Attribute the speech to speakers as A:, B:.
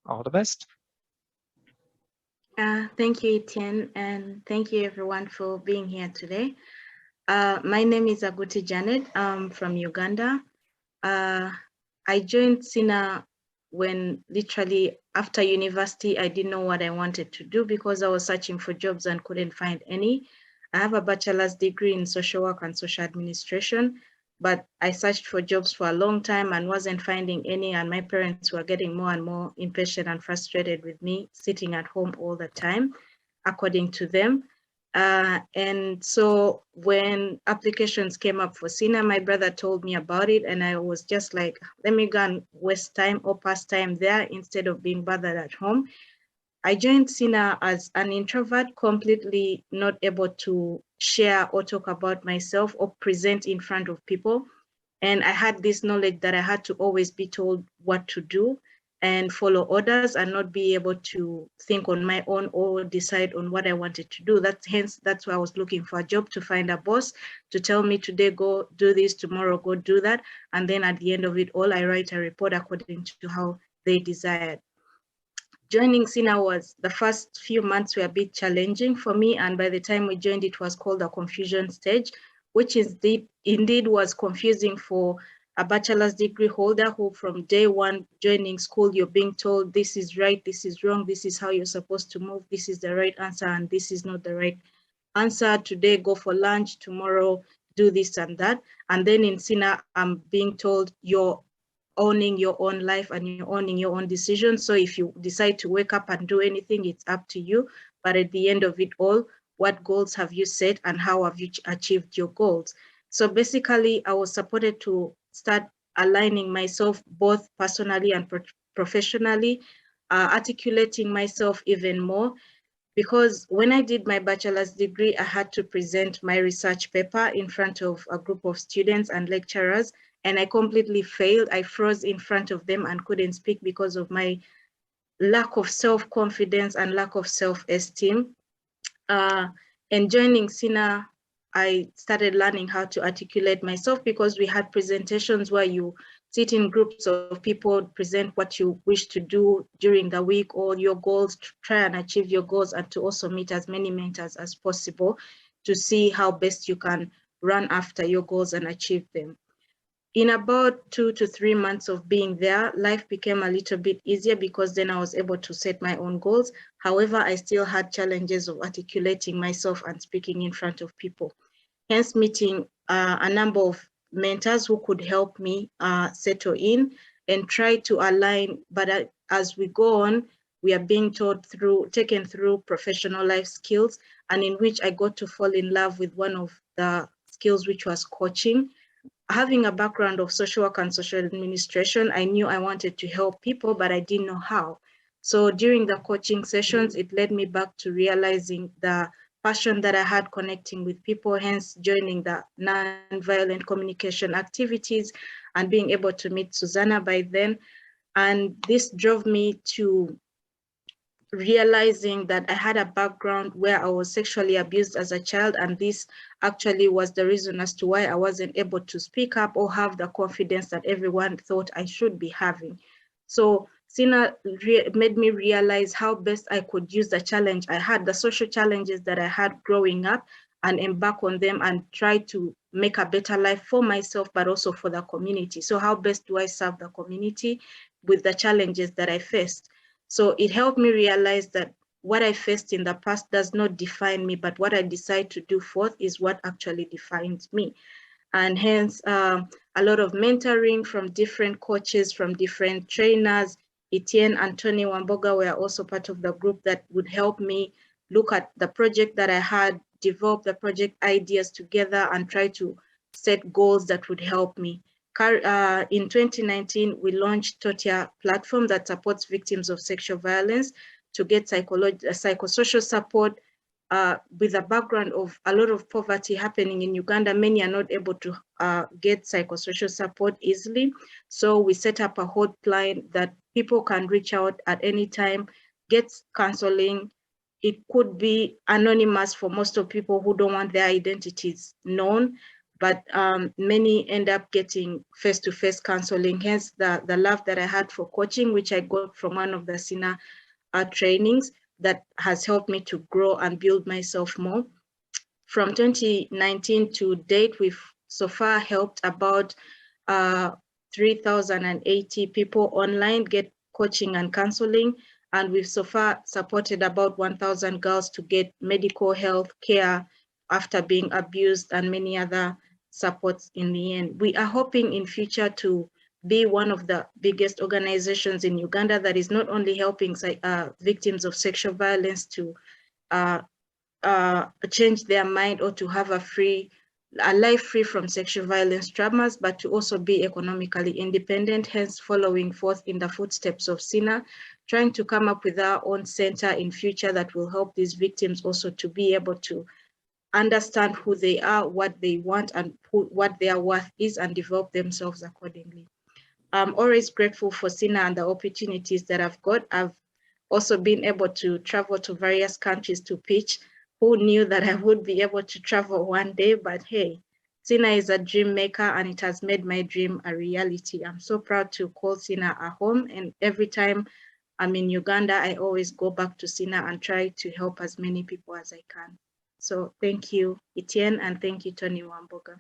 A: All the best.
B: Thank you, Etienne, and thank you everyone for being here today. My name is Aguti Janet. I'm from Uganda. Uh, I joined SINA when literally after university, I didn't know what I wanted to do because I was searching for jobs and couldn't find any. I have a bachelor's degree in social work and social administration, but I searched for jobs for a long time and wasn't finding any, and my parents were getting more and more impatient and frustrated with me sitting at home all the time, according to them. And so when applications came up for SINA, my brother told me about it, and I was just like, let me go and waste time or pass time there instead of being bothered at home. I joined SINA as an introvert, completely not able to share or talk about myself or present in front of people. And I had this knowledge that I had to always be told what to do and follow orders and not be able to think on my own or decide on what I wanted to do. That's why I was looking for a job, to find a boss to tell me today, go do this, tomorrow, go do that. And then at the end of it all, I write a report according to how they desired. Joining SINA was, the first few months were a bit challenging for me, and by the time we joined, it was called the confusion stage, which is indeed was confusing for a bachelor's degree holder who from day one joining school, you're being told this is right, this is wrong, this is how you're supposed to move, this is the right answer, and this is not the right answer. Today, go for lunch, tomorrow, do this and that. And then in SINA, I'm being told you're owning your own life and you're owning your own decisions. So if you decide to wake up and do anything, it's up to you. But at the end of it all, what goals have you set and how have you achieved your goals? So basically, I was supported to start aligning myself both personally and professionally, articulating myself even more, because when I did my bachelor's degree, I had to present my research paper in front of a group of students and lecturers, and I completely failed. I froze in front of them and couldn't speak because of my lack of self-confidence and lack of self-esteem. Uh, and joining SINA, I started learning how to articulate myself, because we had presentations where you sit in groups of people, present what you wish to do during the week or your goals, to try and achieve your goals, and to also meet as many mentors as possible to see how best you can run after your goals and achieve them. In about 2 to 3 months of being there, life became a little bit easier because then I was able to set my own goals. However, I still had challenges of articulating myself and speaking in front of people. Hence, meeting a number of mentors who could help me settle in and try to align. But as we go on, we are being taken through professional life skills, and in which I got to fall in love with one of the skills, which was coaching. Having a background of social work and social administration, I knew I wanted to help people, but I didn't know how. So during the coaching sessions, it led me back to realizing the passion that I had connecting with people, hence joining the nonviolent communication activities and being able to meet Susanna by then. And this drove me to realizing that I had a background where I was sexually abused as a child, and this actually was the reason as to why I wasn't able to speak up or have the confidence that everyone thought I should be having. So SINA made me realize how best I could use the challenge I had, the social challenges that I had growing up, and embark on them and try to make a better life for myself, but also for the community. So how best do I serve the community with the challenges that I faced? So it helped me realize that what I faced in the past does not define me, but what I decide to do forth is what actually defines me. And hence, a lot of mentoring from different coaches, from different trainers. Etienne and Tony Wamboga were also part of the group that would help me look at the project that I had, develop the project ideas together, and try to set goals that would help me. In 2019, we launched Totya platform that supports victims of sexual violence to get psychosocial support. With a background of a lot of poverty happening in Uganda, many are not able to get psychosocial support easily. So we set up a hotline that people can reach out at any time, get counseling. It could be anonymous for most of people who don't want their identities known, but many end up getting face-to-face counseling. Hence the love that I had for coaching, which I got from one of the SINA trainings that has helped me to grow and build myself more. From 2019 to date, we've so far helped about 3,080 people online get coaching and counseling, and we've so far supported about 1,000 girls to get medical health care after being abused and many other supports in the end. We are hoping in future to be one of the biggest organizations in Uganda that is not only helping victims of sexual violence to change their mind or to have a life free from sexual violence traumas, but to also be economically independent, hence following forth in the footsteps of SINA, trying to come up with our own center in future that will help these victims also to be able to understand who they are, what they want, and what their worth is, and develop themselves accordingly. I'm always grateful for SINA and the opportunities that I've got. I've also been able to travel to various countries to pitch. Who knew that I would be able to travel one day? But hey, SINA is a dream maker and it has made my dream a reality. I'm so proud to call SINA a home, and every time I'm in Uganda, I always go back to SINA and try to help as many people as I can. So thank you, Etienne, and thank you, Tony Wamboga.